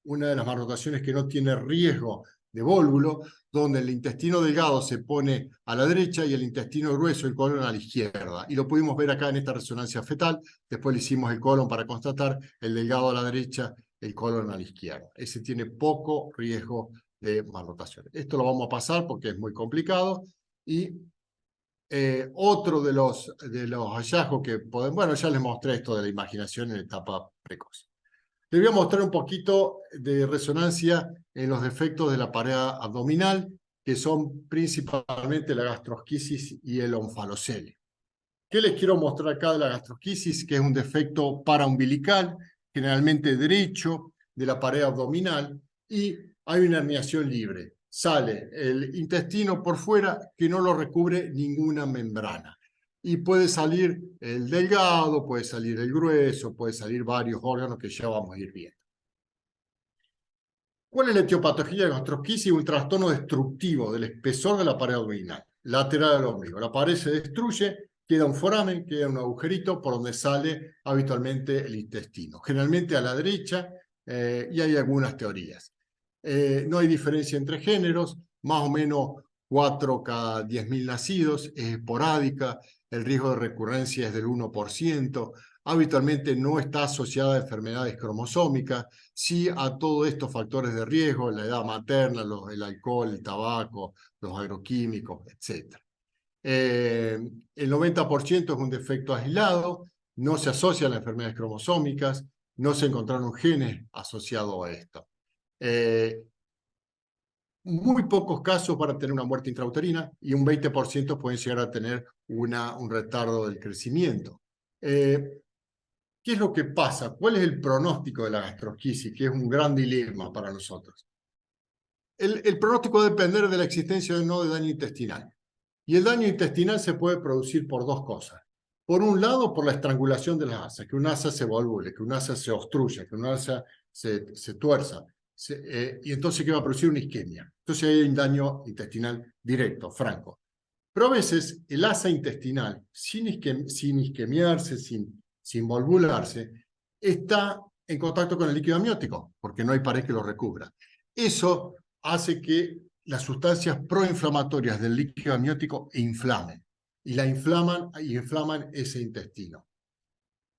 una de las malrotaciones que no tiene riesgo de vólvulo, donde el intestino delgado se pone a la derecha y el intestino grueso, el colon, a la izquierda. Y lo pudimos ver acá en esta resonancia fetal. Después le hicimos el colon para constatar el delgado a la derecha, el colon a la izquierda. Ese tiene poco riesgo de malrotación. Esto lo vamos a pasar porque es muy complicado. Y otro de los hallazgos que podemos... Bueno, ya les mostré esto de la imaginación en etapa precoz. Les voy a mostrar un poquito de resonancia en los defectos de la pared abdominal, que son principalmente la gastrosquisis y el onfalocele. ¿Qué les quiero mostrar acá de la gastrosquisis? Que es un defecto paraumbilical, generalmente derecho, de la pared abdominal, y hay una herniación libre. Sale el intestino por fuera que no lo recubre ninguna membrana. Y puede salir el delgado, puede salir el grueso, puede salir varios órganos que ya vamos a ir viendo. ¿Cuál es la etiopatología de gastrosquisis? Un trastorno destructivo del espesor de la pared abdominal, lateral del ombligo. La pared se destruye, queda un foramen, queda un agujerito por donde sale habitualmente el intestino, generalmente a la derecha, y hay algunas teorías. No hay diferencia entre géneros, más o menos 4 cada 10.000 nacidos, es esporádica, el riesgo de recurrencia es del 1%, habitualmente no está asociada a enfermedades cromosómicas, sí a todos estos factores de riesgo, la edad materna, el alcohol, el tabaco, los agroquímicos, etc. El 90% es un defecto aislado, no se asocia a las enfermedades cromosómicas, no se encontraron genes asociados a esto. Muy pocos casos para tener una muerte intrauterina y un 20% pueden llegar a tener un retardo del crecimiento. ¿Qué es lo que pasa? ¿Cuál es el pronóstico de la gastrosquisis? Que es un gran dilema para nosotros. El pronóstico va a depender de la existencia o no de daño intestinal. Y el daño intestinal se puede producir por 2 cosas. Por un lado, por la estrangulación de las asas, que una asa se volvule, que una asa se obstruya, que una asa se tuerza. Y entonces, ¿qué va a producir? Una isquemia. Entonces hay un daño intestinal directo, franco. Pero a veces el asa intestinal, sin isquemiarse, sin volvularse, está en contacto con el líquido amniótico, porque no hay pared que lo recubra. Eso hace que las sustancias proinflamatorias del líquido amniótico inflamen, y inflaman ese intestino.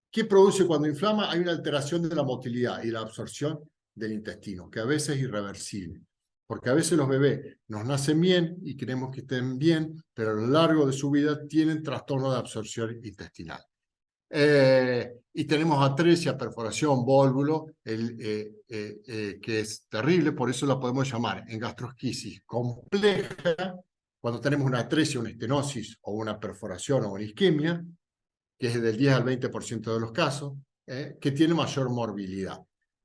¿Qué produce cuando inflama? Hay una alteración de la motilidad y la absorción del intestino, que a veces es irreversible. Porque a veces los bebés nos nacen bien y queremos que estén bien, pero a lo largo de su vida tienen trastorno de absorción intestinal. Y tenemos atresia, perforación, vólvulo, que es terrible, por eso la podemos llamar en gastrosquisis compleja, cuando tenemos una atresia, una estenosis o una perforación o una isquemia, que es del 10 al 20% de los casos, que tiene mayor morbilidad.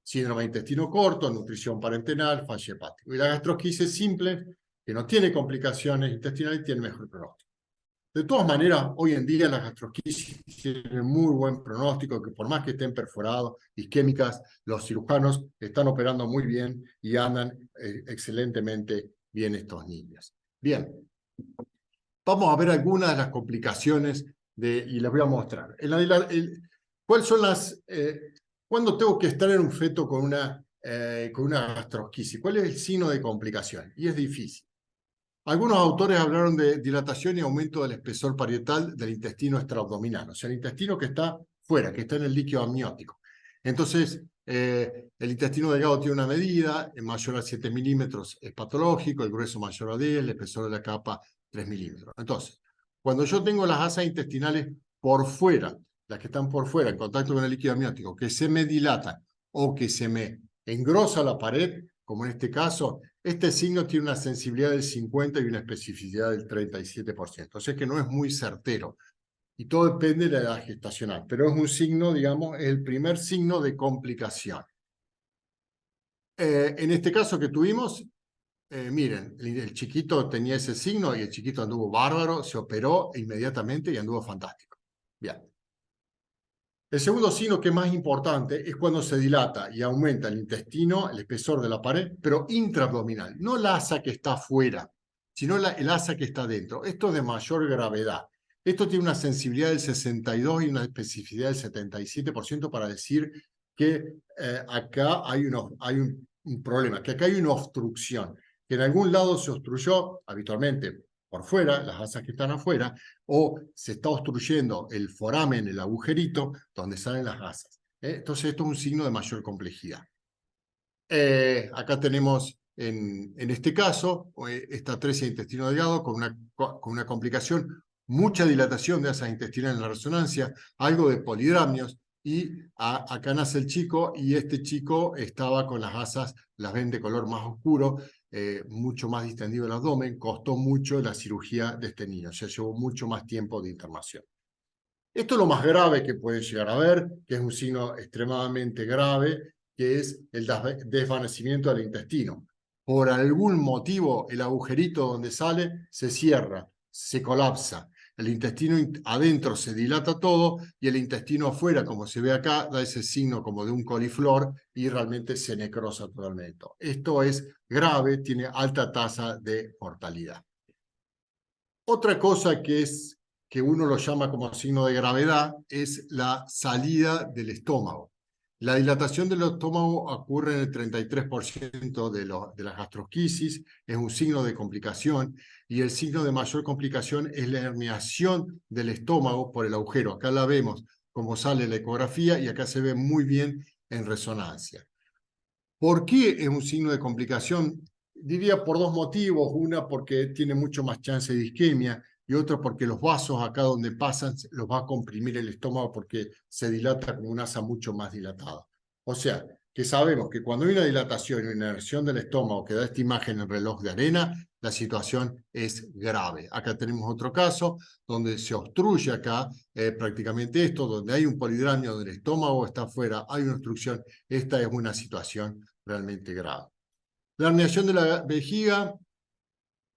Síndrome de intestino corto, nutrición parenteral, fallo hepático. Y la gastrosquisis simple, que no tiene complicaciones intestinales, tiene mejor pronóstico. De todas maneras, hoy en día las gastrosquisis tienen muy buen pronóstico, que por más que estén perforados, isquémicas, los cirujanos están operando muy bien y andan excelentemente bien estos niños. Bien, vamos a ver algunas de las complicaciones y les voy a mostrar. ¿Cuáles son ¿Cuándo tengo que estar en un feto con una gastrosquisis? ¿Cuál es el signo de complicación? Y es difícil. Algunos autores hablaron de dilatación y aumento del espesor parietal del intestino extraabdominal, o sea, el intestino que está fuera, que está en el líquido amniótico. Entonces, el intestino delgado tiene una medida, mayor a 7 milímetros es patológico, el grueso mayor a 10, el espesor de la capa 3 milímetros. Entonces, cuando yo tengo las asas intestinales por fuera, las que están por fuera, en contacto con el líquido amniótico, que se me dilatan o que se me engrosa la pared, como en este caso, Este signo tiene una sensibilidad del 50% y una especificidad del 37%. O sea que no es muy certero. Y todo depende de la edad gestacional. Pero es un signo, digamos, es el primer signo de complicación. En este caso que tuvimos, miren, el chiquito tenía ese signo y el chiquito anduvo bárbaro, se operó inmediatamente y anduvo fantástico. Bien. El segundo signo, que es más importante, es cuando se dilata y aumenta el intestino, el espesor de la pared, pero intraabdominal, no la asa que está afuera, sino el asa que está dentro. Esto es de mayor gravedad. Esto tiene una sensibilidad del 62% y una especificidad del 77% para decir que acá hay un problema, que acá hay una obstrucción, que en algún lado se obstruyó, habitualmente por fuera, las asas que están afuera, o se está obstruyendo el foramen, el agujerito, donde salen las gasas. Entonces esto es un signo de mayor complejidad. Acá tenemos, en este caso, esta atresia de intestino delgado con una complicación, mucha dilatación de asas intestinales en la resonancia, algo de polidramnios, y acá nace el chico, y este chico estaba con las asas, las ven de color más oscuro, mucho más distendido el abdomen, costó mucho la cirugía de este niño, o sea, llevó mucho más tiempo de internación. Esto es lo más grave que puede llegar a ver, que es un signo extremadamente grave, que es el desvanecimiento del intestino. Por algún motivo, el agujerito donde sale se cierra, se colapsa. El intestino adentro se dilata todo y el intestino afuera, como se ve acá, da ese signo como de un coliflor y realmente se necrosa totalmente. Esto es grave, tiene alta tasa de mortalidad. Otra cosa que uno lo llama como signo de gravedad es la salida del estómago. La dilatación del estómago ocurre en el 33% de las gastrosquisis, es un signo de complicación, y el signo de mayor complicación es la herniación del estómago por el agujero. Acá la vemos como sale la ecografía y acá se ve muy bien en resonancia. ¿Por qué es un signo de complicación? Diría por dos motivos. Una, porque tiene mucho más chance de isquemia, y otro porque los vasos acá donde pasan los va a comprimir el estómago porque se dilata con una asa mucho más dilatada. O sea, que sabemos que cuando hay una dilatación y una inerción del estómago que da esta imagen en reloj de arena, la situación es grave. Acá tenemos otro caso donde se obstruye acá prácticamente esto, donde hay un polidramio, donde el estómago está afuera, hay una obstrucción. Esta es una situación realmente grave. La herniación de la vejiga,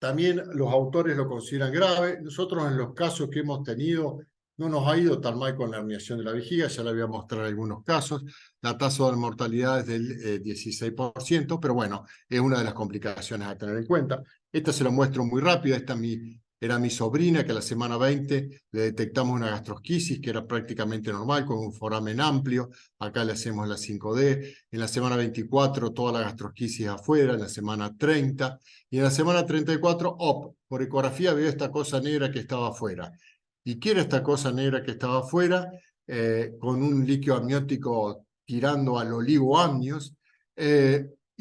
también los autores lo consideran grave. Nosotros en los casos que hemos tenido no nos ha ido tan mal con la herniación de la vejiga, ya le voy a mostrar algunos casos. La tasa de mortalidad es del 16%, pero bueno, es una de las complicaciones a tener en cuenta. Esta se lo muestro muy rápida, era mi sobrina que a la semana 20 le detectamos una gastrosquisis que era prácticamente normal, con un foramen amplio. Acá le hacemos la 5D. En la semana 24 toda la gastrosquisis afuera, en la semana 30. Y en la semana 34, por ecografía veo esta cosa negra que estaba afuera. ¿Y qué era esta cosa negra que estaba afuera? Con un líquido amniótico tirando al oligoamnios,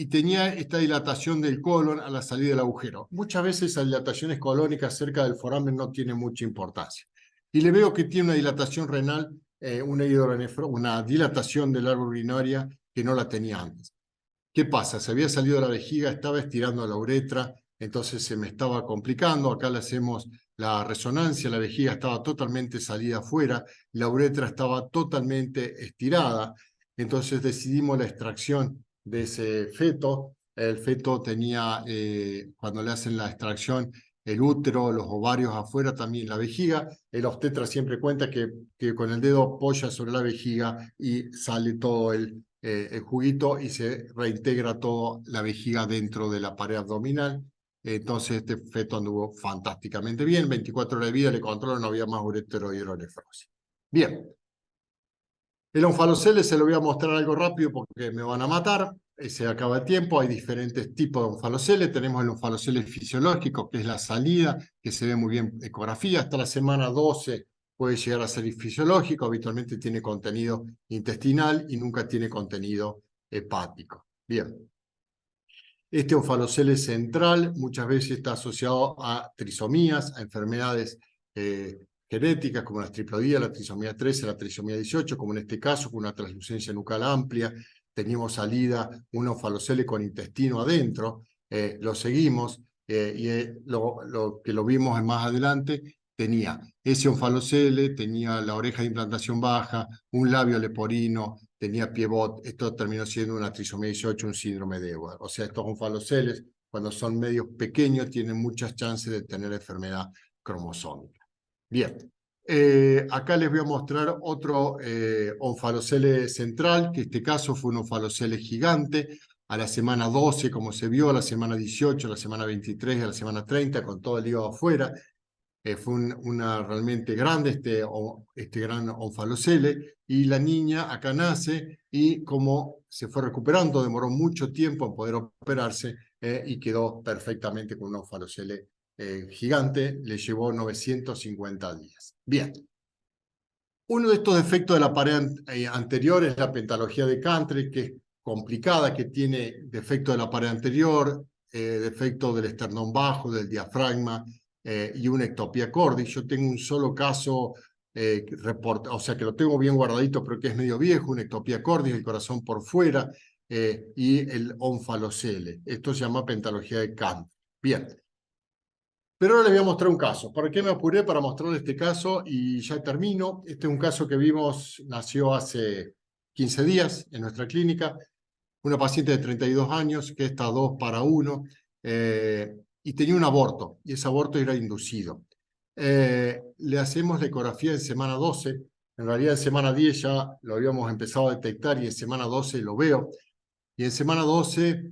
y tenía esta dilatación del colon a la salida del agujero. Muchas veces esas dilataciones colónicas cerca del foramen no tienen mucha importancia. Y le veo que tiene una dilatación renal, una dilatación del árbol urinaria que no la tenía antes. ¿Qué pasa? Se había salido de la vejiga, estaba estirando la uretra, entonces se me estaba complicando. Acá le hacemos la resonancia, la vejiga estaba totalmente salida afuera, la uretra estaba totalmente estirada, entonces decidimos la extracción de ese feto. El feto tenía, cuando le hacen la extracción, el útero, los ovarios afuera, también la vejiga. El obstetra siempre cuenta que con el dedo apoya sobre la vejiga y sale todo el juguito y se reintegra toda la vejiga dentro de la pared abdominal. Entonces este feto anduvo fantásticamente bien, 24 horas de vida, le controlo, no había más ureterohidronefrosis. Bien, el onfalocele se lo voy a mostrar algo rápido porque me van a matar, se acaba el tiempo. Hay diferentes tipos de onfalocele. Tenemos el onfalocele fisiológico, que es la salida, que se ve muy bien en ecografía. Hasta la semana 12 puede llegar a ser fisiológico, habitualmente tiene contenido intestinal y nunca tiene contenido hepático. Bien. Este onfalocele central muchas veces está asociado a trisomías, a enfermedades genéticas como la triplodía, la trisomía 13, la trisomía 18, como en este caso, con una translucencia nucal amplia. Teníamos salida un onfalocele con intestino adentro, lo seguimos, lo que lo vimos más adelante, tenía ese onfalocele, tenía la oreja de implantación baja, un labio leporino, tenía pivot. Esto terminó siendo una trisomía 18, un síndrome de Ewald. O sea, estos onfaloceles, cuando son medios pequeños, tienen muchas chances de tener enfermedad cromosómica. Bien, acá les voy a mostrar otro onfalocele central, que en este caso fue un onfalocele gigante, a la semana 12, como se vio, a la semana 18, a la semana 23 y a la semana 30, con todo el hígado afuera. Fue una realmente grande este gran onfalocele, y la niña acá nace, y como se fue recuperando, demoró mucho tiempo en poder operarse, y quedó perfectamente con un onfalocele gigante, le llevó 950 días. Bien. Uno de estos defectos de la pared anterior es la pentalogía de Cantre, que es complicada, que tiene defecto de la pared anterior, defecto del esternón bajo, del diafragma, y una ectopía cordis. Yo tengo un solo caso, o sea que lo tengo bien guardadito, pero que es medio viejo, una ectopía cordis, el corazón por fuera, y el onfalocele. Esto se llama pentalogía de Cantre. Bien. Pero ahora les voy a mostrar un caso. ¿Por qué me apuré para mostrar este caso? Y ya termino. Este es un caso que vimos, nació hace 15 días en nuestra clínica. Una paciente de 32 años que está 2 para 1, y tenía un aborto, y ese aborto era inducido. Le hacemos la ecografía en semana 12. En realidad en semana 10 ya lo habíamos empezado a detectar, y en semana 12 lo veo. Y en semana 12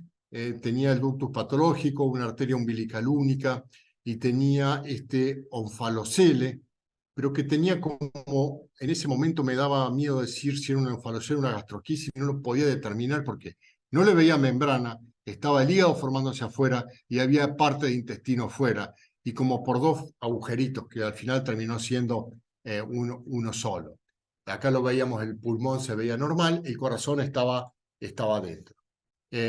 tenía el ductus patológico, una arteria umbilical única, y tenía este onfalocele, pero que tenía como, en ese momento me daba miedo decir si era un onfalocele o una gastroquisis, no lo podía determinar porque no le veía membrana, estaba el hígado formándose afuera y había parte de intestino afuera, y como por dos agujeritos, que al final terminó siendo uno solo. Acá lo veíamos, el pulmón se veía normal, el corazón estaba dentro.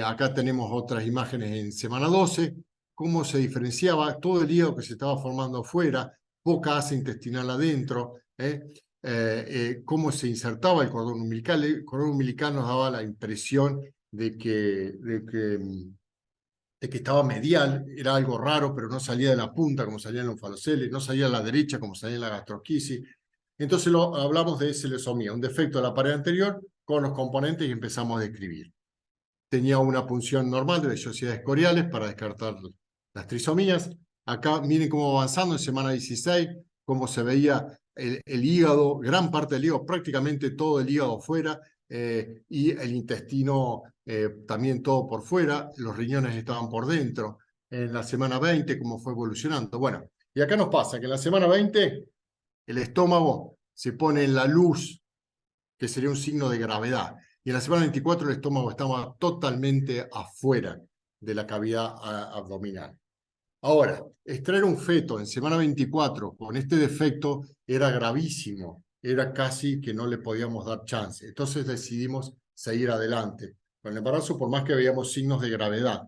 Acá tenemos otras imágenes en semana 12, cómo se diferenciaba todo el hígado que se estaba formando afuera, poca asa intestinal adentro, cómo se insertaba el cordón umbilical. El cordón umbilical nos daba la impresión de que estaba medial, era algo raro, pero no salía de la punta como salía en los onfalocele, no salía a la derecha como salía en la gastroquisis. Entonces hablamos de selesomía, un defecto de la pared anterior con los componentes, y empezamos a describir. Tenía una punción normal de vellosidades coriales para descartar las trisomías. Acá miren cómo avanzando en semana 16, cómo se veía el hígado, gran parte del hígado, prácticamente todo el hígado fuera, y el intestino también todo por fuera, los riñones estaban por dentro. En la semana 20, cómo fue evolucionando. Bueno, y acá nos pasa que en la semana 20 el estómago se pone en la luz, que sería un signo de gravedad. Y en la semana 24 el estómago estaba totalmente afuera de la cavidad abdominal. Ahora, extraer un feto en semana 24 con este defecto era gravísimo, era casi que no le podíamos dar chance. Entonces decidimos seguir adelante con el embarazo, por más que veíamos signos de gravedad,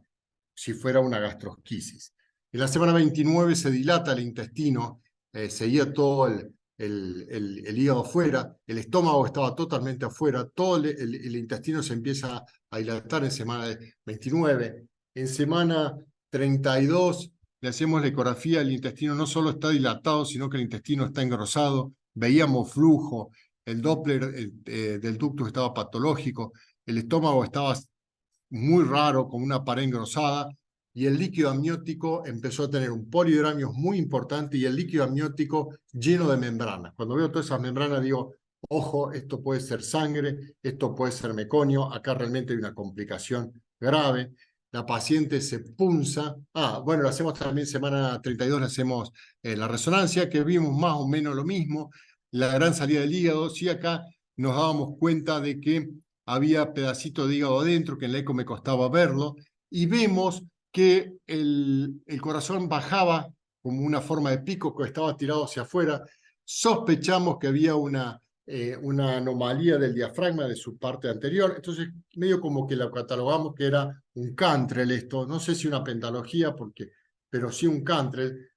si fuera una gastrosquisis. En la semana 29 se dilata el intestino, seguía todo el hígado afuera, el estómago estaba totalmente afuera, todo el intestino se empieza a dilatar en semana 29. En semana 32 le hacemos la ecografía, el intestino no solo está dilatado, sino que el intestino está engrosado, veíamos flujo, el Doppler del ductus estaba patológico, el estómago estaba muy raro, con una pared engrosada, y el líquido amniótico empezó a tener un polidramios muy importante, y el líquido amniótico lleno de membranas. Cuando veo todas esas membranas digo, ojo, esto puede ser sangre, esto puede ser meconio, acá realmente hay una complicación grave. La paciente se punza. Bueno, lo hacemos también semana 32, le hacemos la resonancia, que vimos más o menos lo mismo, la gran salida del hígado. Sí, acá nos dábamos cuenta de que había pedacito de hígado adentro, que en la eco me costaba verlo, y vemos que el corazón bajaba como una forma de pico que estaba tirado hacia afuera. Sospechamos que había una anomalía del diafragma de su parte anterior, entonces medio como que la catalogamos que era un Cantrell esto, no sé si una pentalogía, pero sí un Cantrell.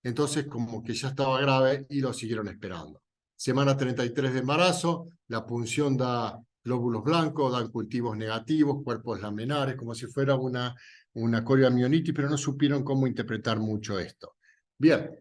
Entonces como que ya estaba grave y lo siguieron esperando. Semana 33 de embarazo, la punción da glóbulos blancos, dan cultivos negativos, cuerpos laminares, como si fuera una una corioamionitis, pero no supieron cómo interpretar mucho esto. Bien,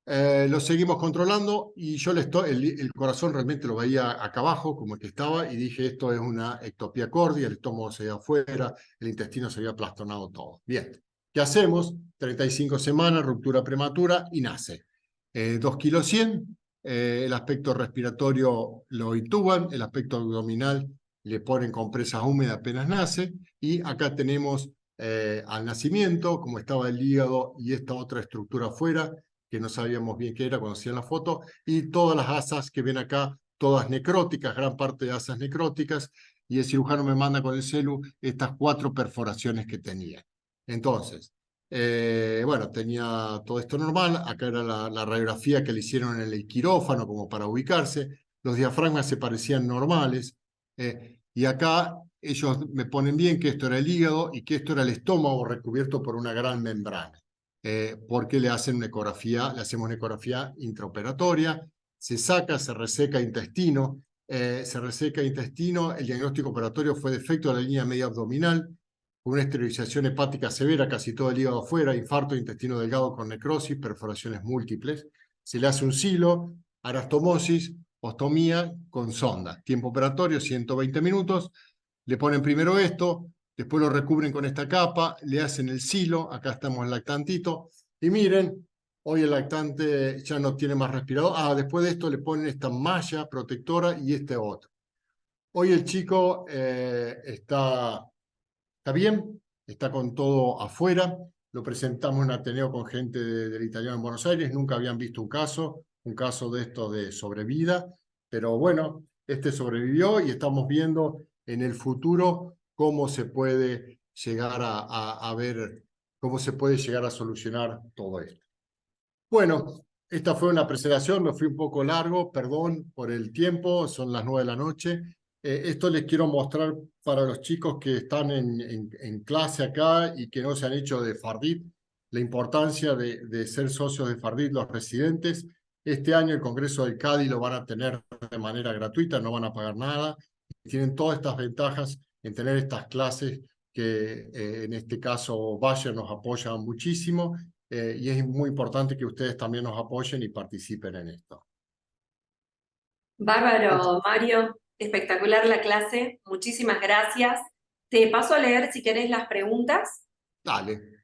lo seguimos controlando y yo el corazón realmente lo veía acá abajo, como que estaba, y dije, esto es una ectopía cordia, el estómago se veía afuera, el intestino se había aplastonado todo. Bien, ¿qué hacemos? 35 semanas, ruptura prematura y nace. 2 kilos 100, el aspecto respiratorio lo intuban, el aspecto abdominal le ponen compresas húmedas apenas nace, y acá tenemos al nacimiento, como estaba el hígado y esta otra estructura afuera, que no sabíamos bien qué era cuando hacían la foto, y todas las asas que ven acá, todas necróticas, gran parte de asas necróticas, y el cirujano me manda con el celu estas 4 perforaciones que tenía. Entonces, bueno, tenía todo esto normal, acá era la radiografía que le hicieron en el quirófano como para ubicarse, los diafragmas se parecían normales, y acá ellos me ponen bien que esto era el hígado y que esto era el estómago recubierto por una gran membrana. Porque le hacen una ecografía, le hacemos una ecografía intraoperatoria, se saca, se reseca intestino, el diagnóstico operatorio fue defecto de la línea media abdominal, con una esterilización hepática severa, casi todo el hígado afuera, infarto de intestino delgado con necrosis, perforaciones múltiples, se le hace un silo, anastomosis, ostomía con sonda, tiempo operatorio 120 minutos, le ponen primero esto, después lo recubren con esta capa, le hacen el silo, acá estamos el lactantito, y miren, hoy el lactante ya no tiene más respirador, después de esto le ponen esta malla protectora y este otro. Hoy el chico está bien, está con todo afuera, lo presentamos en Ateneo con gente del italiano en Buenos Aires, nunca habían visto un caso de esto de sobrevida, pero bueno, este sobrevivió y estamos viendo en el futuro cómo se puede llegar a ver, cómo se puede llegar a solucionar todo esto. Bueno, esta fue una presentación, me fui un poco largo, perdón por el tiempo, son las 9 de la noche. Esto les quiero mostrar para los chicos que están en clase acá y que no se han hecho de Fardit, la importancia de ser socios de Fardit, los residentes. Este año el Congreso del CADI lo van a tener de manera gratuita, no van a pagar nada. Tienen todas estas ventajas en tener estas clases que en este caso Bayer nos apoya muchísimo. Y es muy importante que ustedes también nos apoyen y participen en esto. Bárbaro, Mario, espectacular la clase, muchísimas gracias. Te paso a leer si querés las preguntas. Dale.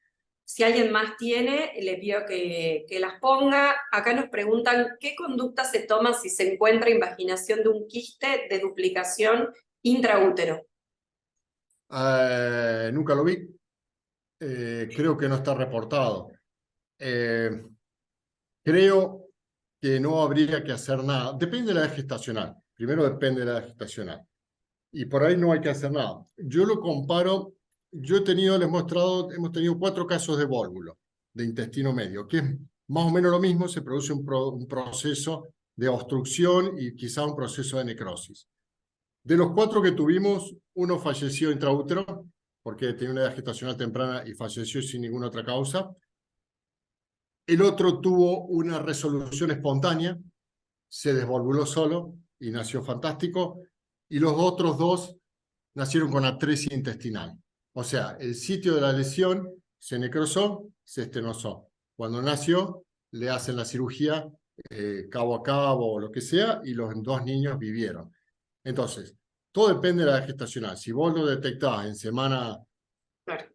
Si alguien más tiene, le pido que las ponga. Acá nos preguntan, ¿qué conducta se toma si se encuentra invaginación de un quiste de duplicación intraútero? Nunca lo vi. Creo que no está reportado. Creo que no habría que hacer nada. Depende de la edad gestacional. Primero depende de la edad gestacional. Y por ahí no hay que hacer nada. Yo lo comparo, yo he tenido, les he mostrado, hemos tenido 4 casos de vólvulo, de intestino medio, que es más o menos lo mismo, se produce un proceso de obstrucción y quizá un proceso de necrosis. De los 4 que tuvimos, uno falleció intraútero, porque tenía una edad gestacional temprana y falleció sin ninguna otra causa. El otro tuvo una resolución espontánea, se desvolvuló solo y nació fantástico. Y los otros 2 nacieron con atresia intestinal. O sea, el sitio de la lesión se necrosó, se estenosó. Cuando nació, le hacen la cirugía cabo a cabo o lo que sea, y los 2 niños vivieron. Entonces, todo depende de la edad gestacional. Si vos lo detectás en semana,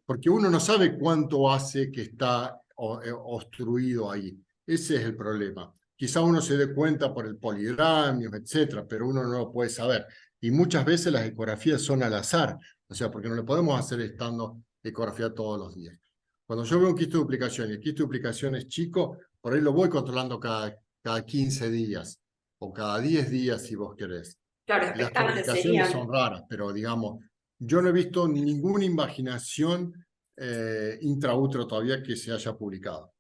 porque uno no sabe cuánto hace que está obstruido ahí. Ese es el problema. Quizá uno se dé cuenta por el polidramio, etcétera, pero uno no lo puede saber. Y muchas veces las ecografías son al azar, o sea, porque no le podemos hacer estando ecografía todos los días. Cuando yo veo un quiste de duplicación y el quiste de duplicación es chico, por ahí lo voy controlando cada 15 días o cada 10 días si vos querés. Claro, Las expectantes complicaciones serían. son raras, pero digamos, yo no he visto ninguna invaginación intraútero todavía que se haya publicado.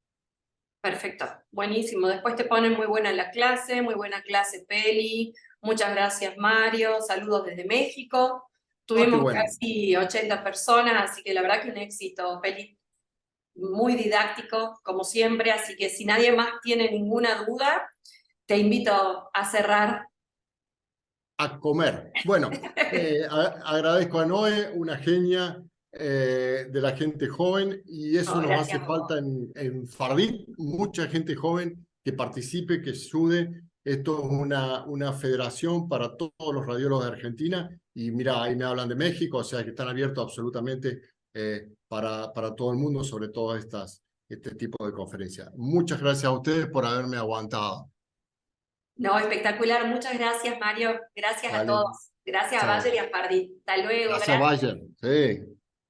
Perfecto, buenísimo. Después te ponen muy buena la clase, muy buena clase, Peli. Muchas gracias, Mario. Saludos desde México. Qué Tuvimos bueno. casi 80 personas, así que la verdad que un éxito, Peli. Muy didáctico, como siempre. Así que si nadie más tiene ninguna duda, te invito a cerrar. A comer. Bueno, agradezco a Noé, una genia. de la gente joven, y eso No, nos hace gracias a vos. falta en Fardit, mucha gente joven que participe, que sude. Esto es una federación para todos los radiólogos de Argentina, y mira, ahí me hablan de México, o sea que están abiertos absolutamente para todo el mundo, sobre todo este tipo de conferencias. Muchas gracias a ustedes por haberme aguantado. No, espectacular. Muchas gracias, Mario. Gracias a Dale, todos. Gracias a chao. Bayer y a Fardit. Hasta luego. Gracias, Gracias. Bayer. Sí.